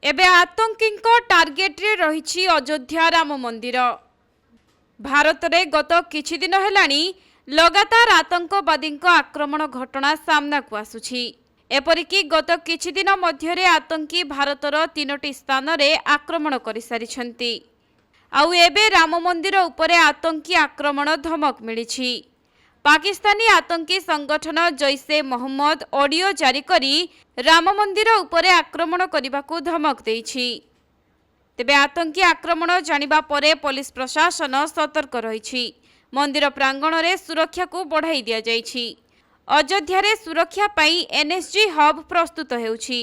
एबे आतंकींको टार्गेट रे रहिछि अयोध्या राम मंदिर। भारत रे गत किछि दिन हेलानी लगातार आतंकवादी आक्रमण घटना सामना को आसुछि। एपरिकी गत किछि दिन मध्यरे आतंकी भारतर 3टी स्थान रे आक्रमण करि सारिछन्ति। आउ एबे राम मंदिर उपरे आतंकी आक्रमण धमक मिलिछि। पाकिस्तानी आतंकी संगठन जैसे मोहम्मद ऑडियो जारी करी राम मंदिर उपरे आक्रमण करने धमक देइछि। तेबे आतंकी आक्रमण जानिबा परे पुलिस प्रशासन सतर्क रहिछि। मंदिर प्रांगण रे सुरक्षा को बढ़ाई दिया जाइछि। अयोध्या रे सुरक्षा पाई एनएसजी हब प्रस्तुत हेउछि।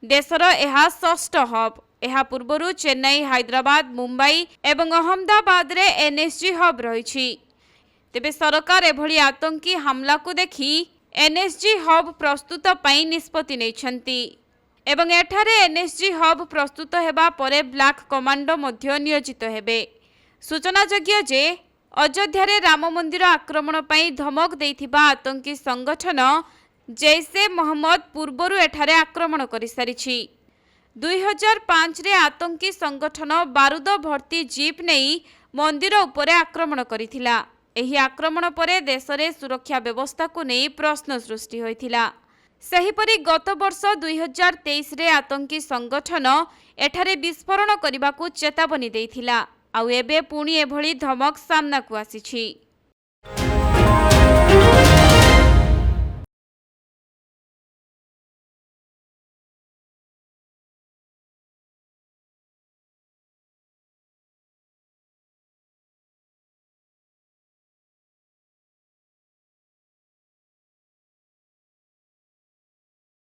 देशर एहा 6ठ हब। एहा पूर्वरु चेन्नई, हैदराबाद, मुंबई एवं अहमदाबाद रे एनएसजी हब रहिछि। तेबे सरकार एभली आतंकी हमला को देखि एनएसजी हब प्रस्तुत पाई निष्पत्ति नेइछन्ति एवं एठारे एनएसजी हब प्रस्तुत हेबा परे ब्लैक कमांडो मध्य नियोजित हेबे। सूचनायोग्य जे अयोध्या रे राम मंदिर आक्रमण पाई धमक देइथिबा आतंकी संगठन जैसे मोहम्मद पूर्वरु एठारे आक्रमण करि सारिछि। 2005 रे आतंकी संगठन बारूद भर्ती जीप नेई मंदिर उपरे आक्रमण करिथिला। एही आक्रमण परे देश रे सुरक्षा व्यवस्था को नहीं प्रश्न सृष्टि होइथिला। सेहिपरि गत वर्ष 2023 रे आतंकी संगठन एठारे विस्फोरण करने को चेतावनी देइथिला। आउ एबे पुणी एभली धमक सामना को आसीछि।